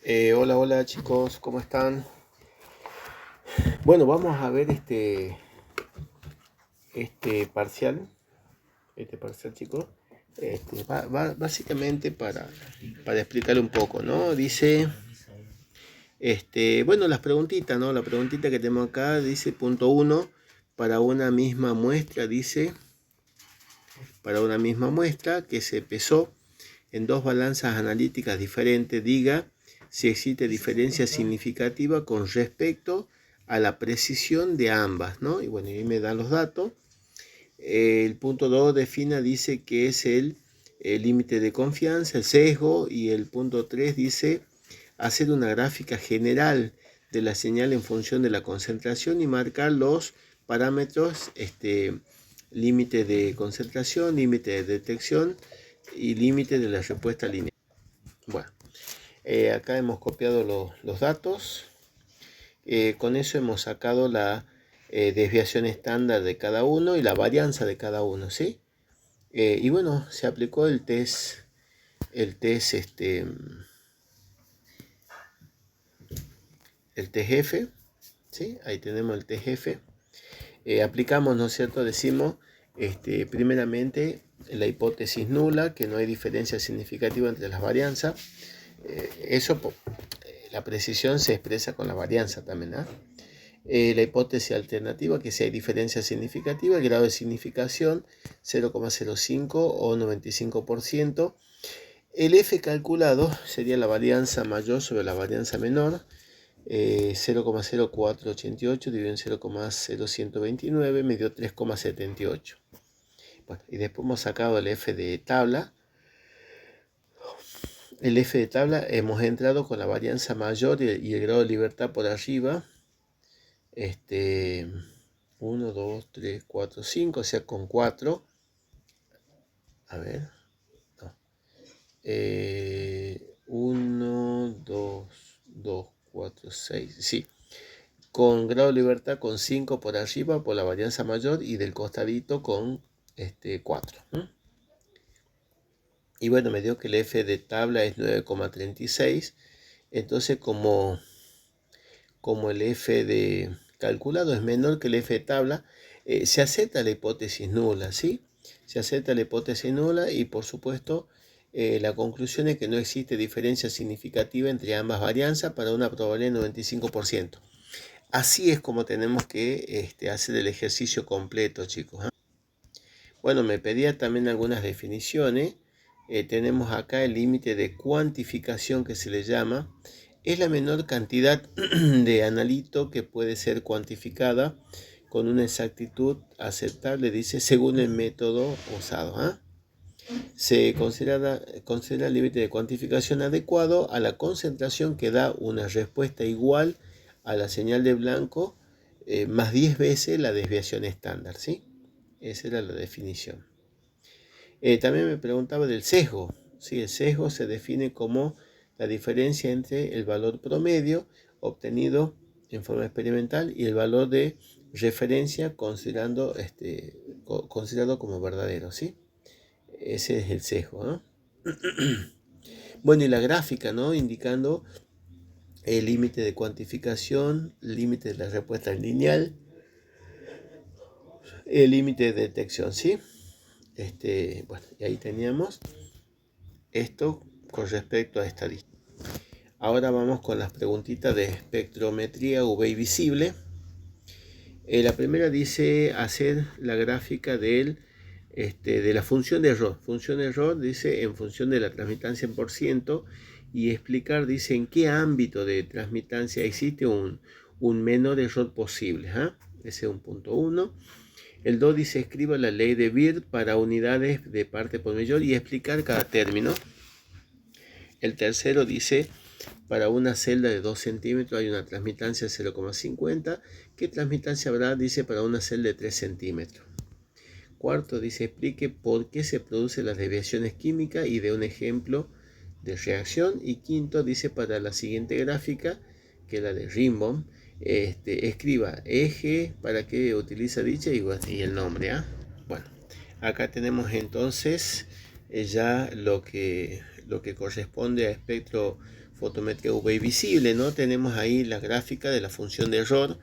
Hola, hola chicos, ¿cómo están? Bueno, vamos a ver este parcial, chicos. Básicamente para explicar un poco, ¿no? Dice, bueno, las preguntitas, ¿no? La preguntita que tenemos acá dice punto 1, para una misma muestra, dice, para una misma muestra que se pesó en dos balanzas analíticas diferentes, diga si existe diferencia significativa con respecto a la precisión de ambas, ¿no? Y bueno, ahí me dan los datos. El punto 2 define, dice que es el límite de confianza, el sesgo, y el punto 3 dice hacer una gráfica general de la señal en función de la concentración y marcar los parámetros, límite de concentración, límite de detección y límite de la respuesta lineal. Bueno, acá hemos copiado los datos. Con eso hemos sacado la desviación estándar de cada uno y la varianza de cada uno, ¿sí? Y bueno, se aplicó el test, el test, el TGF, ¿sí? Ahí tenemos el TGF. Aplicamos, ¿no es cierto? Decimos, primeramente, la hipótesis nula, que no hay diferencia significativa entre las varianzas. La precisión se expresa con la varianza también, ¿ah? La hipótesis alternativa, que si hay diferencia significativa, el grado de significación 0,05 o 95%. El F calculado sería la varianza mayor sobre la varianza menor, 0,0488 dividido en 0,0129 me dio 3,78. Bueno, y después hemos sacado el F de tabla. El F de tabla hemos entrado con la varianza mayor y el grado de libertad por arriba. 1, 2, 3, 4, 5, o sea, con 4. A ver. No. 1, 2, 4, 6. Sí. Con grado de libertad con 5 por arriba por la varianza mayor y del costadito con 4. Y bueno, me dio que el F de tabla es 9,36. Entonces, como el F de calculado es menor que el F de tabla, se acepta la hipótesis nula, ¿sí? Se acepta la hipótesis nula y por supuesto la conclusión es que no existe diferencia significativa entre ambas varianzas para una probabilidad de 95%. Así es como tenemos que hacer el ejercicio completo, chicos, ¿eh? Bueno, me pedía también algunas definiciones. Tenemos acá el límite de cuantificación que se le llama. Es la menor cantidad de analito que puede ser cuantificada con una exactitud aceptable, dice, según el método usado, ¿eh? Se considera el límite de cuantificación adecuado a la concentración que da una respuesta igual a la señal de blanco más 10 veces la desviación estándar, ¿sí? Esa era la definición. También me preguntaba del sesgo. ¿Sí? El sesgo se define como la diferencia entre el valor promedio obtenido en forma experimental y el valor de referencia considerado como verdadero, ¿sí? Ese es el sesgo, ¿no? Bueno, y la gráfica, ¿no? Indicando el límite de cuantificación, el límite de la respuesta lineal, el límite de detección, ¿sí? Bueno, y ahí teníamos esto con respecto a estadística. Ahora vamos con las preguntitas de espectrometría UV visible. La primera dice hacer la gráfica de la función de error. Función de error dice en función de la transmitancia en por ciento y explicar, dice, en qué ámbito de transmitancia existe un menor error posible. Ese es un punto 1. El 2 dice escriba la ley de Bird para unidades de parte por millón y explicar cada término. El tercero dice para una celda de 2 centímetros hay una transmitancia de 0,50. ¿Qué transmitancia habrá? Dice para una celda de 3 centímetros. Cuarto dice explique por qué se producen las desviaciones químicas y de un ejemplo de reacción. Y quinto dice para la siguiente gráfica, que es la de Rimbaud, escriba eje para qué utiliza dicha y el nombre. Bueno, acá tenemos entonces ya lo que corresponde a espectro fotometría UV visible, ¿no? Tenemos ahí la gráfica de la función de error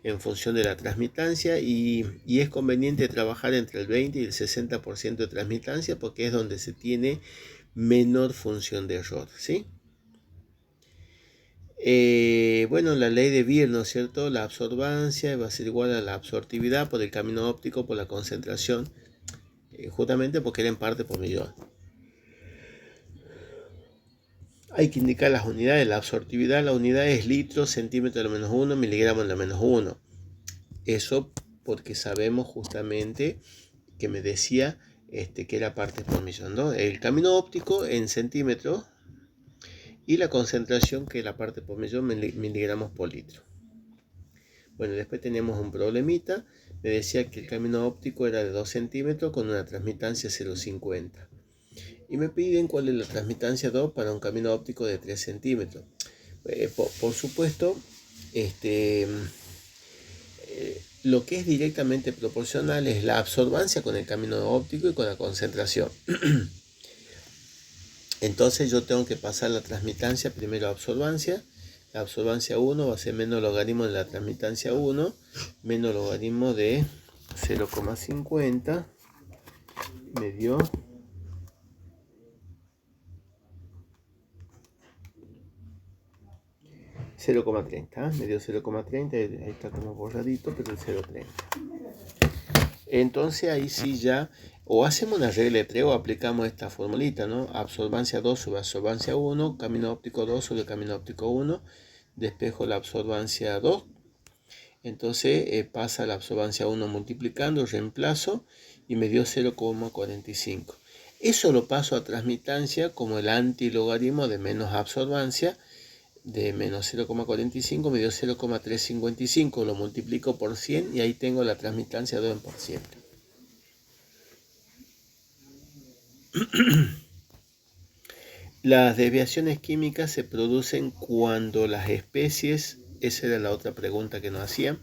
en función de la transmitancia y es conveniente trabajar entre el 20 y el 60% de transmitancia porque es donde se tiene menor función de error, ¿sí? Bueno, la ley de Beer, ¿no es cierto? La absorbancia va a ser igual a la absortividad por el camino óptico por la concentración, justamente porque era en parte por millón. Hay que indicar las unidades. La absortividad, la unidad es litros, centímetros a la menos 1, miligramos a la menos 1. Eso porque sabemos justamente que me decía que era partes por millón, ¿no? El camino óptico en centímetros y la concentración que es la parte por millón miligramos por litro. Bueno, después teníamos un problemita. Me decía que el camino óptico era de 2 centímetros con una transmitancia 0,50. Y me piden cuál es la transmitancia 2 para un camino óptico de 3 centímetros. Por supuesto, lo que es directamente proporcional es la absorbancia con el camino óptico y con la concentración. Entonces yo tengo que pasar la transmitancia primero a absorbancia. La absorbancia 1 va a ser menos logaritmo de la transmitancia 1, menos logaritmo de 0,50, me dio 0,30, me dio 0,30, ahí está como borradito, pero el 0,30. Entonces ahí sí ya, o hacemos una regla de 3 o aplicamos esta formulita, ¿no? Absorbancia 2 sobre absorbancia 1, camino óptico 2 sobre camino óptico 1, despejo la absorbancia 2, entonces pasa la absorbancia 1 multiplicando, reemplazo y me dio 0,45. Eso lo paso a transmitancia como el antilogaritmo de menos absorbancia, de menos 0,45 me dio 0,355, lo multiplico por 100 y ahí tengo la transmitancia 2 en por ciento. Las desviaciones químicas se producen cuando las especies, esa era la otra pregunta que nos hacían,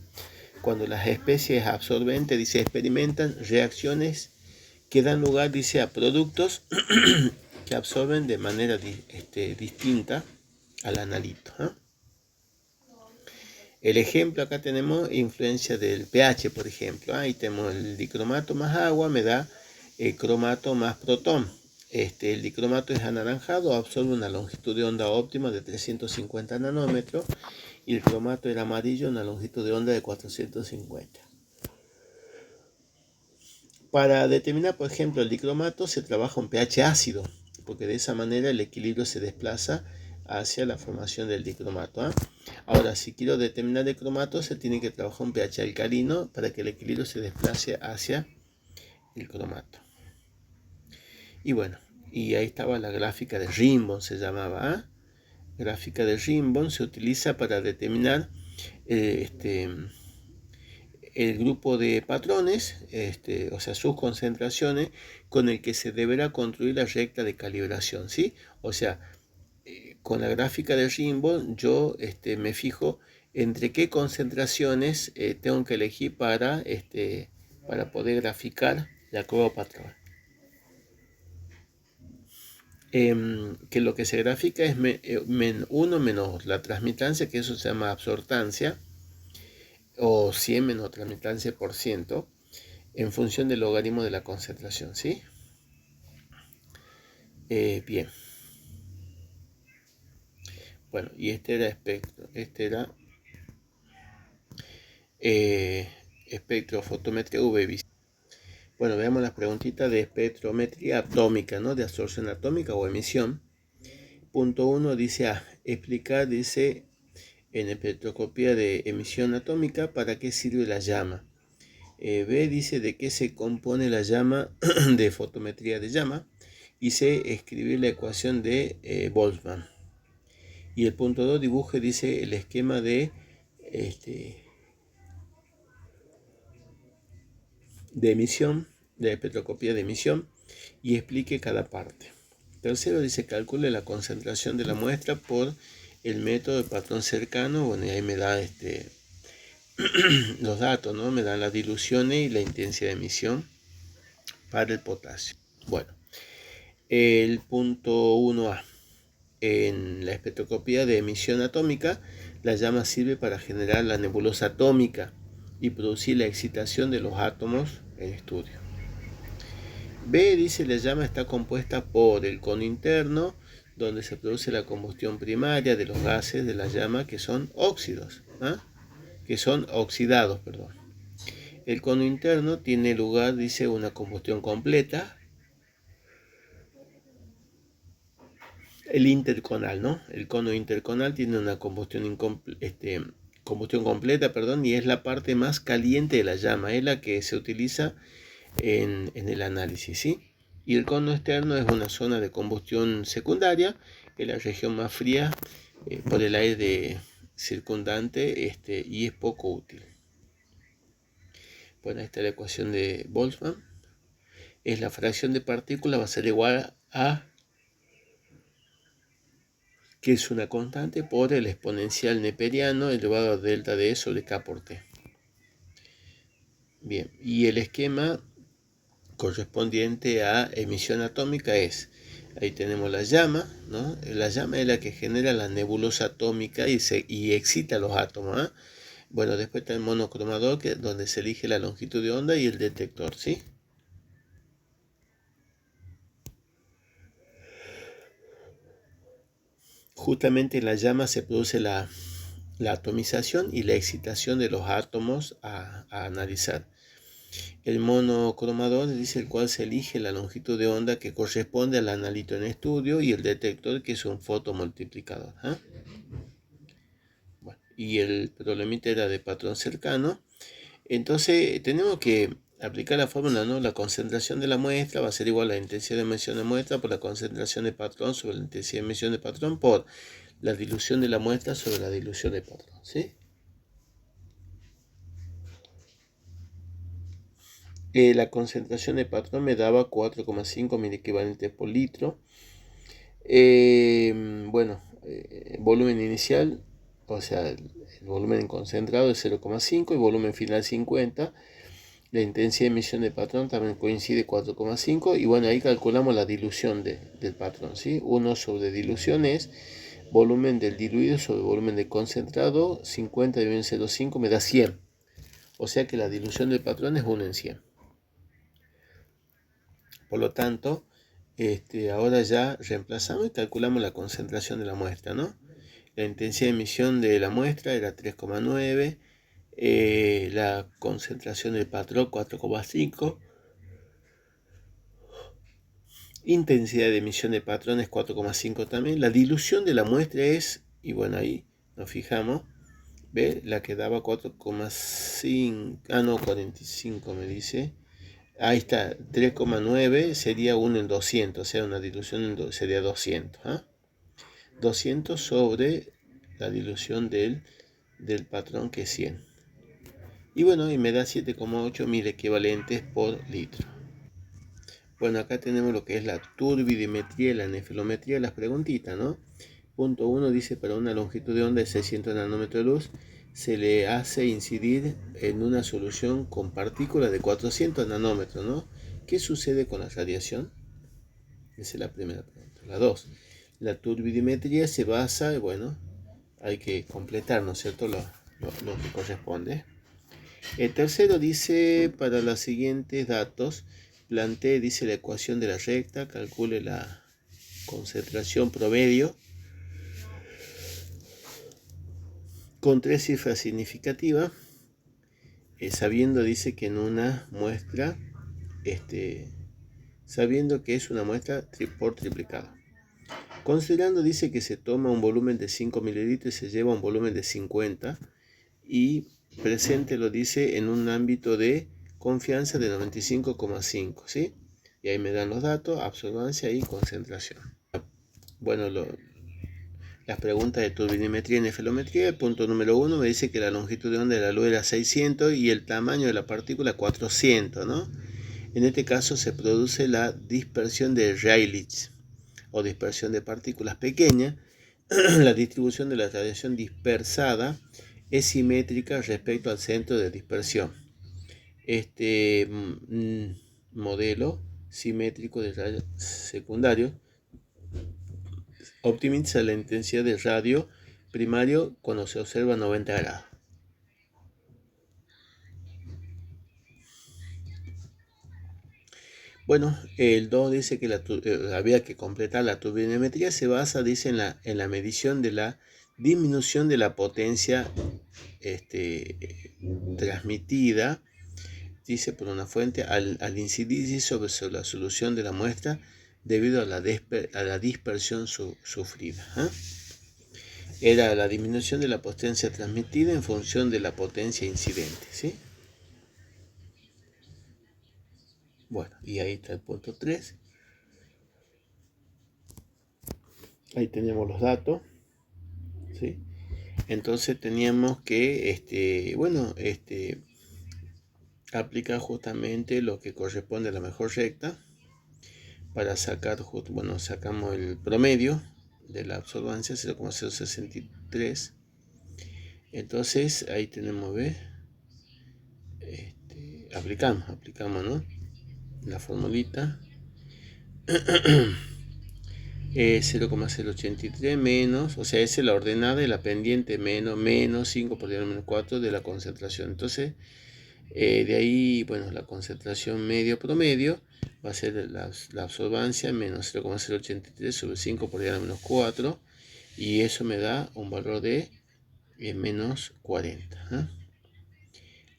cuando las especies absorbentes, dice, experimentan reacciones que dan lugar, dice, a productos que absorben de manera distinta al analito, ¿eh? El ejemplo, acá tenemos influencia del pH, por ejemplo. Ahí tenemos el dicromato más agua, me da cromato más protón. El dicromato es anaranjado, absorbe una longitud de onda óptima de 350 nanómetros y el cromato era amarillo, una longitud de onda de 450. Para determinar, por ejemplo, el dicromato se trabaja un pH ácido, porque de esa manera el equilibrio se desplaza hacia la formación del dicromato, ¿eh? Ahora, si quiero determinar el cromato, se tiene que trabajar un pH alcalino para que el equilibrio se desplace hacia el cromato. Y bueno, y ahí estaba la gráfica de Rimbaud, se llamaba, ¿eh? Gráfica de Rimbaud se utiliza para determinar el grupo de patrones, o sea, sus concentraciones, con el que se deberá construir la recta de calibración, ¿sí? O sea, con la gráfica de Rimbaud yo me fijo entre qué concentraciones tengo que elegir para poder graficar la curva patrón. Que lo que se grafica es 1 menos la transmitancia, que eso se llama absortancia, o 100 menos transmitancia por ciento, en función del logaritmo de la concentración, ¿sí? Bien. Bueno, y este era espectro, espectrofotometría UV visible. Bueno, veamos las preguntitas de espectrometría atómica, ¿no? De absorción atómica o emisión. Punto 1 dice A, explicar, dice, en espectroscopía de emisión atómica, ¿para qué sirve la llama? B dice de qué se compone la llama de fotometría de llama. Y C, escribir la ecuación de Boltzmann. Y el punto 2 dibuje, dice, el esquema de emisión, de espectroscopía de emisión, y explique cada parte. Tercero dice, calcule la concentración de la muestra por el método de patrón cercano. Bueno, y ahí me da los datos, ¿no? Me dan las diluciones y la intensidad de emisión para el potasio. Bueno, el punto 1A. en la espectroscopía de emisión atómica, la llama sirve para generar la nebulosa atómica y producir la excitación de los átomos en estudio. B dice la llama está compuesta por el cono interno, donde se produce la combustión primaria de los gases de la llama que son óxidos, que son oxidados, perdón. El cono interno tiene lugar, dice, una combustión completa. El interconal, ¿no? El cono interconal tiene una combustión completa, perdón, y es la parte más caliente de la llama, es la que se utiliza en el análisis, ¿sí? Y el cono externo es una zona de combustión secundaria, es la región más fría por el aire circundante y es poco útil. Bueno, esta es la ecuación de Boltzmann. Es la fracción de partículas va a ser igual a, que es una constante, por el exponencial neperiano elevado a delta de E sobre K por T. Bien, y el esquema correspondiente a emisión atómica es, ahí tenemos la llama, ¿no? La llama es la que genera la nebulosa atómica y excita los átomos, Bueno, después está el monocromador, donde se elige la longitud de onda, y el detector, ¿sí? Justamente en la llama se produce la atomización y la excitación de los átomos a analizar. El monocromador dice el cual se elige la longitud de onda que corresponde al analito en estudio, y el detector, que es un fotomultiplicador. Bueno, y el problemita era de patrón cercano. Entonces tenemos que aplicar la fórmula, ¿no? La concentración de la muestra va a ser igual a la intensidad de emisión de muestra por la concentración de patrón sobre la intensidad de emisión de patrón por la dilución de la muestra sobre la dilución de patrón, ¿sí? La concentración de patrón me daba 4,5 miliequivalentes por litro. Bueno, volumen inicial, o sea, el volumen concentrado es 0,5 y volumen final 50. La intensidad de emisión de patrón también coincide 4,5, y bueno, ahí calculamos la dilución del patrón, ¿sí? 1 sobre dilución es volumen del diluido sobre volumen del concentrado, 50 dividido en 0,5 me da 100. O sea que la dilución del patrón es 1 en 100. Por lo tanto, ahora ya reemplazamos y calculamos la concentración de la muestra, ¿no? La intensidad de emisión de la muestra era 3,9, la concentración del patrón 4,5, intensidad de emisión de patrones 4,5 también. La dilución de la muestra es, y bueno, ahí nos fijamos, ¿ve? La que daba 4,5, no, 45 me dice. Ahí está, 3,9 sería 1 en 200, o sea, una dilución sería 200. 200 sobre la dilución del patrón, que es 100. Y bueno, y me da 7,8 mil equivalentes por litro. Bueno, acá tenemos lo que es la turbidimetría y la nefelometría, las preguntitas, ¿no? Punto 1 dice, para una longitud de onda de 600 nanómetros de luz, se le hace incidir en una solución con partículas de 400 nanómetros, ¿no? ¿Qué sucede con la radiación? Esa es la primera pregunta. La 2, la turbidimetría se basa, bueno, hay que completar, ¿no es cierto?, lo que corresponde. El tercero dice, para los siguientes datos, plantee, dice, la ecuación de la recta, calcule la concentración promedio con 3 cifras significativas, sabiendo, dice, que en una muestra, sabiendo que es una muestra por triplicado. Considerando, dice, que se toma un volumen de 5 mililitros y se lleva un volumen de 50, y presente lo dice en un ámbito de confianza de 95,5, ¿sí? Y ahí me dan los datos, absorbancia y concentración. Bueno, las preguntas de turbidimetría y nefelometría. El punto número 1 me dice que la longitud de onda de la luz era 600 y el tamaño de la partícula 400, ¿no? En este caso se produce la dispersión de Rayleigh, o dispersión de partículas pequeñas. La distribución de la radiación dispersada es simétrica respecto al centro de dispersión. Este modelo simétrico de rayos secundarios Optimiza la intensidad de radio primario cuando se observa 90 grados. Bueno, el 2 dice que había que completar la turbinometría. Se basa, dice, en la medición de la disminución de la potencia transmitida, dice, por una fuente al incidir sobre la solución de la muestra debido a la dispersión sufrida. Era la disminución de la potencia transmitida en función de la potencia incidente, ¿sí? Bueno, y ahí está el punto 3. Ahí tenemos los datos, ¿sí? Entonces teníamos que, aplicar justamente lo que corresponde a la mejor recta para sacar, sacamos el promedio de la absorbancia, 0,063. Entonces ahí tenemos, ¿ves? Aplicamos, ¿no? La formulita. 0,083 menos, o sea, esa es la ordenada y la pendiente menos 5 por 10 menos 4 de la concentración. Entonces, de ahí, bueno, la concentración medio promedio va a ser la absorbancia menos 0,083 sobre 5 por 10 menos 4, y eso me da un valor de menos 40.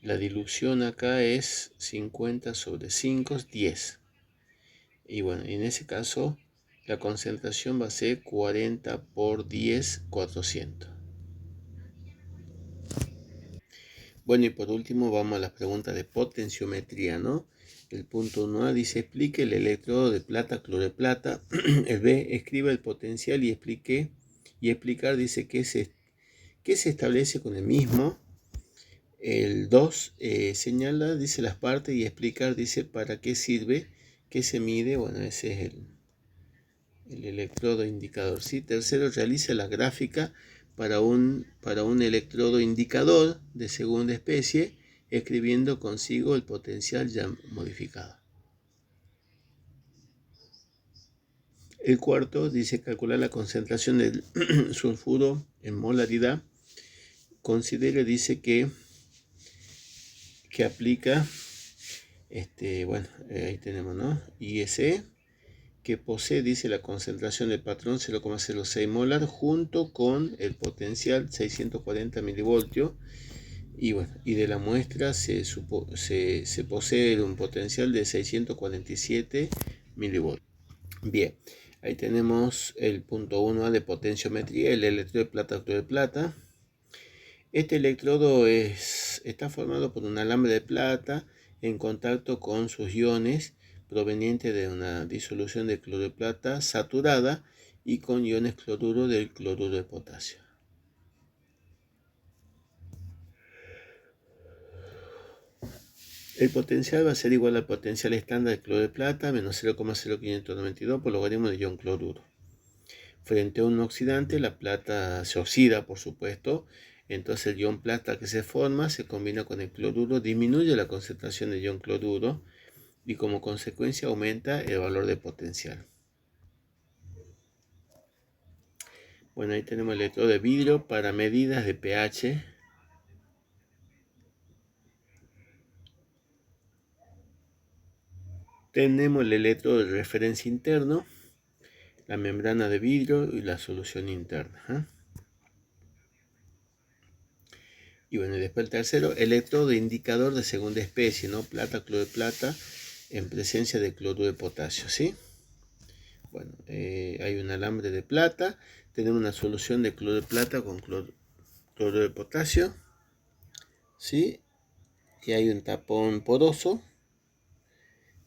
La dilución acá es 50 sobre 5, 10. Y bueno, en ese caso la concentración va a ser 40 por 10, 400. Bueno, y por último vamos a las preguntas de potenciometría, ¿no? El punto 1A dice: explique el electrodo de plata, cloro de plata. El B, escriba el potencial y explicar, dice, qué se establece con el mismo. El 2, señala, dice, las partes y explicar, dice, para qué sirve, qué se mide. Bueno, ese es el electrodo indicador, ¿sí? Tercero, realiza la gráfica para un electrodo indicador de segunda especie, escribiendo consigo el potencial ya modificado. El cuarto dice: calcular la concentración del sulfuro en molaridad. Considere, dice, que aplica, ahí tenemos, ¿no? ISE, que posee, dice, la concentración del patrón 0,06 molar junto con el potencial 640 milivoltios. Y bueno, y de la muestra se posee un potencial de 647 milivoltios. Bien, ahí tenemos el punto 1A de potenciometría, el electrodo de plata, octavo de plata. Este electrodo está formado por un alambre de plata en contacto con sus iones provenientes de una disolución de cloro de plata saturada y con iones cloruro del cloruro de potasio. El potencial va a ser igual al potencial estándar del cloro de plata menos 0,0592 por logaritmo de ion cloruro. Frente a un oxidante, la plata se oxida, por supuesto. Entonces el ion plata que se forma se combina con el cloruro, disminuye la concentración de ion cloruro y como consecuencia aumenta el valor de potencial. Bueno, ahí tenemos el electrodo de vidrio para medidas de pH. Tenemos el electrodo de referencia interno, la membrana de vidrio y la solución interna. Y bueno, después el tercero, electrodo de indicador de segunda especie, ¿no? Plata, cloro de plata en presencia de cloruro de potasio, ¿sí? Bueno, hay un alambre de plata, tenemos una solución de cloro de plata con cloruro de potasio, ¿sí? Y hay un tapón poroso.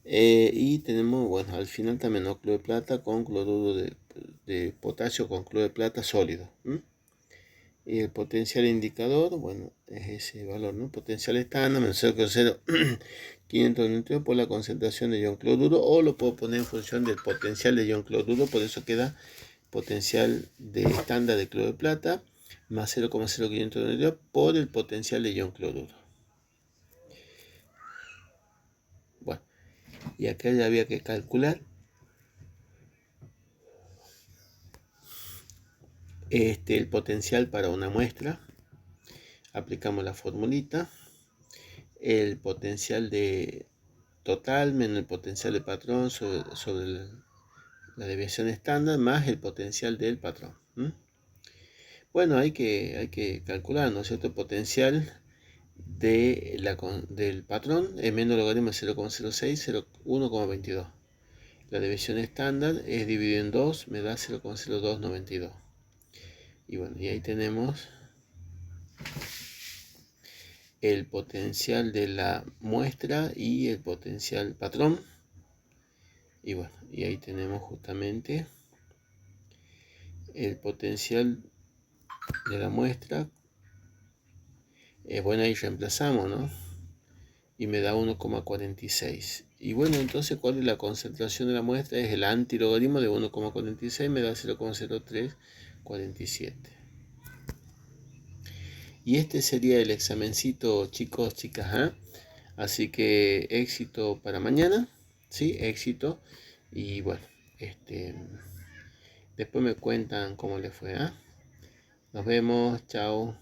Y tenemos, bueno, al final también, ¿no? Cloro de plata con cloruro de potasio con cloro de plata sólido. Y el potencial indicador, bueno, es ese valor, ¿no? Potencial estándar, menos 0,0592 por la concentración de ion cloruro, o lo puedo poner en función del potencial de ion cloruro, por eso queda potencial de estándar de cloro de plata más 0,0592 por el potencial de ion cloruro. Bueno, y acá ya había que calcular el potencial para una muestra. Aplicamos la formulita. El potencial de total menos el potencial de patrón sobre la desviación estándar más el potencial del patrón. Bueno, hay que calcular, ¿no es cierto? El potencial del patrón es menos logaritmo de 0,06, 1,22. La desviación estándar es dividido en 2, me da 0,0292. Y bueno, y ahí tenemos el potencial de la muestra y el potencial patrón. Y bueno, y ahí tenemos justamente el potencial de la muestra. Bueno, ahí reemplazamos, ¿no? Y me da 1,46. Y bueno, entonces, ¿cuál es la concentración de la muestra? Es el antilogaritmo de 1,46, me da 0,0347. Y este sería el examencito, chicos, chicas, ¿eh? Así que éxito para mañana, ¿sí? Éxito. Y bueno, después me cuentan cómo les fue, ¿eh? Nos vemos, chao.